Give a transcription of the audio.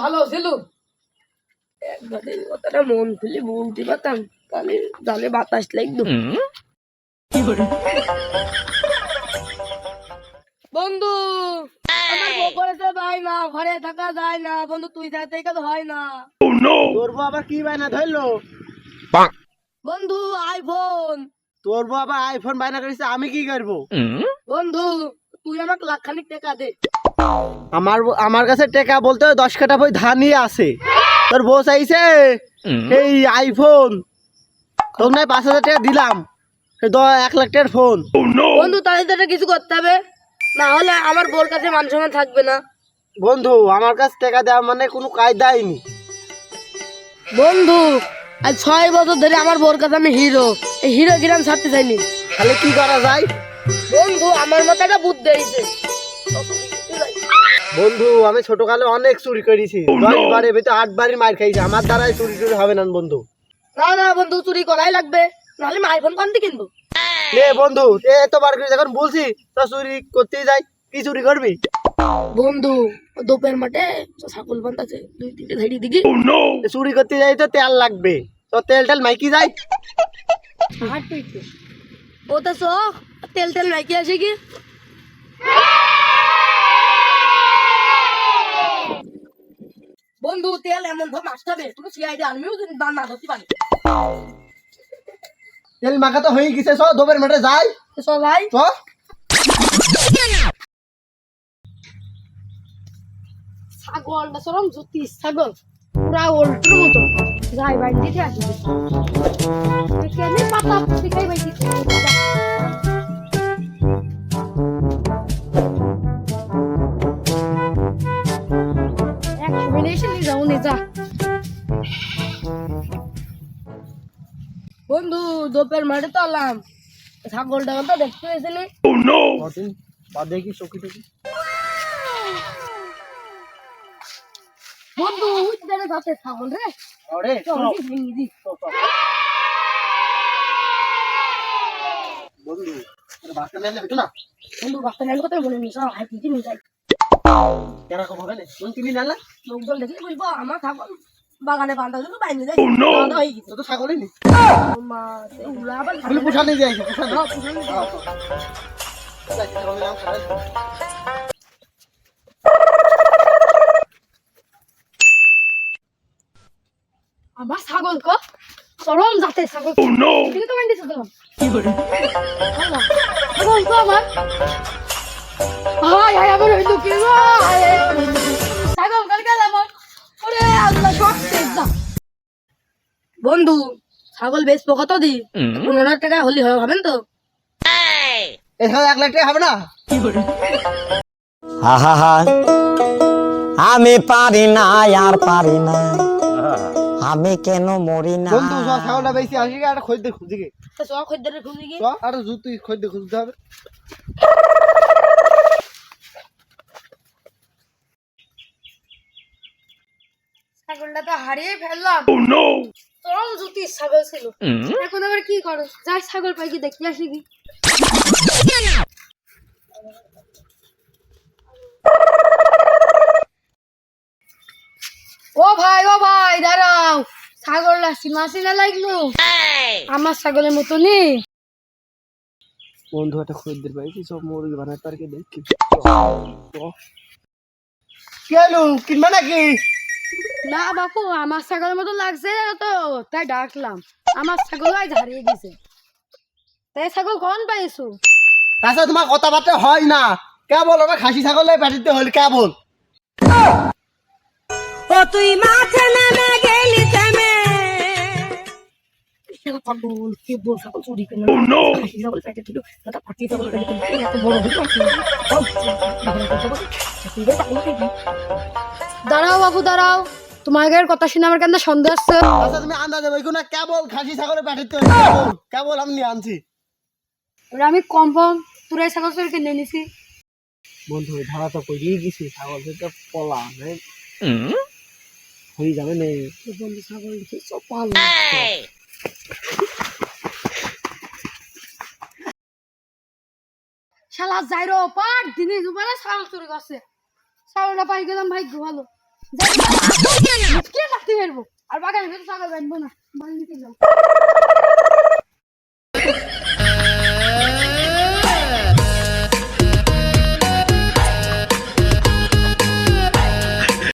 ভালো ছিল। একবার এই কথাটা মন খুলে বলতে পারতাম, তাহলে জালে বাতাস লাগতো। বন্ধু, আমার বউ করেছে ভাই না, ঘরে থাকা যায় না বন্ধু, তুই যাতে কাজ হয় না। তোর বউ আবার কি বায়না ধরলো? বন্ধু আইফোন। তোর বউ আবার আইফোন বায়না করেছে, আমি কি করবো? বন্ধু তুই আমাকে লাখখানিক টাকা দে। আমার কাছে টাকা বলতে 10 কাঠা বই ধানই আছে। তোর বউ চাইছে এই আইফোন, তোর নয় 5,000 টাকা দিলাম, 1 লাখ টাকার ফোন। বন্ধু তাহলে তো এটা কিছু করতে হবে, না হলে আমার বোর কাছে মান সম্মান থাকবে না। বন্ধু আমার কাছে টাকা দেওয়া মানে কোনো কায়দাই নি। বন্ধু আজ 6 বছর ধরে আমার বোর কাছে আমি হিরো, এই হিরো গিরাম ছাড়তে চাইনি। তাহলে কি করা যায়? বন্ধু আমার মাথায় একটা বুদ্ধি হয়েছে। বন্ধু আমি ছোটকালে অনেক চুরি করেছি, 10 বারের ভিতরে 8 বারই মার খাইছি, আমার দ্বারাই চুরি টুরি হবে না বন্ধু। না না বন্ধু, চুরি করাই লাগবে, নাহলে আমি আইফোন কোন থেকে কিনবো? নে বন্ধু এতবার করে যখন বলছি তো চুরি করতেই যাই, কি চুরি করবি? বন্ধু দোপের মাঠে ছাগল বান্ধাছে, 2-3টে ধরি দিকে। চুরি করতে যাই তো তেল লাগবে, তো তেল টেল মাইকি যাই। ও তো তেল তেল নাকি আসে কি? বন্ধু তেল এমন ভাবে আসতে হবে, তুমি সিআইডি আর্মিও যদি দান না ধরতে পারি। তেল মাখা তো হয়ে গেছে, সব দোবের মাঠে যাই। সবাই তো ছাগলটা সরম জুতি ছাগল, পুরা উল্টোর মতো যাই বাইর দিতে আসি। কেন পাতা দেখাই বাইর দিতে এক মিনিট নিয়ে যাও নে যা। বন্ধু দোপের মাঠে তো আলাম, ছাগলটা তো দেখতে হয়েছিলি। কদিন বাদে কি চকি টকি? বন্ধু উঠে যাচ্ছে ছাগল রে, আরে চল কি ভেঙে দি। বন্ধু বাসটা নিয়ে যাবে না? বন্ধু বাচ্চা নেন কথা বলে নি, সব হাই পিটি নিয়ে যাই। কেন কম হবে না? কোন তুমি নালা? লোকজন দেখলে বলবো আমার ছাগল বাগানে বান্ধা দিল বাইরে যাই। তো তো ছাগলই নি। মা উলা আবার আমি পুষানে যাইছি, পুষানে। আমার ছাগল কো চরম জাতের ছাগল। ঠিক তো মাইন্ডিস দিলাম কি করে ছাগল কো আমার হাই হাই আমার হইলো কি গো ছাগল কাল গেলাম। ওরে আল্লাহ শক্তি যা। বন্ধু ছাগল বেশ কত দি? 15,000 টাকা হলি হবেন তো? এখানে 1 লাখ টাকা হবে না? আহা আমি পারি না আর পারি না, আমি কেন মরি না। বন্ধু সব ছাগলটা বেশি আসি একটা খদ্দের খুঁজি গে। তো সব খদ্দের খুঁজি কি? আর জুতুই খদ্দের খুঁজতে হবে। ছাগলটা তো হারিয়ে ফেললাম। চরম জুতি ছাগল ছিল, এখন আবার কি করো? যাই ছাগল পাই কি দেখি আসি কি। ও ভাই দাঁড়াও, ছাগলটা সীমা সিনা লাগলো আমার ছাগলের মতনই। বন্ধু একটা খদ্দের পাইছি, সব মুরগি বানায় তারকে দেখি। কেন কিনবা নাকি? না বাপু আমার ছাগলের মতো লাগছে তো তাই ডাকলাম। আমার ছাগল আজ হারিয়ে গেছে, তাই ছাগল কখন পাইছো? তাছাড়া তোমার কথাবার্তা হয় না, কেবল আমার খাসি ছাগলে পাঠিতে হল কেবল। ও তুই মাঠে নেমে গেলি থেমে, ছাগল কি বল ছাগল চুরি করে খাসি ছাগল পেটে ছিল, দাদা ফাটিয়ে ছাগল পেটে ছিল, এত বড় হলো। দাঁড়াও বাবু দাঁড়াও, তোমাদের কথা শুনে আমার কেন সন্দেহ আসছে। আচ্ছা তুমি আন্দাজে বইকো না, কেবল খাসি ছাগলে পাঠিতে হল, কেবল কেবল আমি নিয়ে আনছি। আমি কনফার্ম তুরাই ছাগল চুরি কিনে নিছি। বন্ধু ধারা তো করিয়ে গেছি, ছাগল থেকে পলা হয়ে যাবে না। বন্ধু ছাগল দেখি সব ভালো শালা যাইরো পাট দিনে দুবারে ছাগল চুরি করছে। ছাগলটা পাই গেলাম ভাগ্য ভালো। কে রাখতে পারবো আর বাগানে ছাগল বাঁধবো না বাঁধতে যাও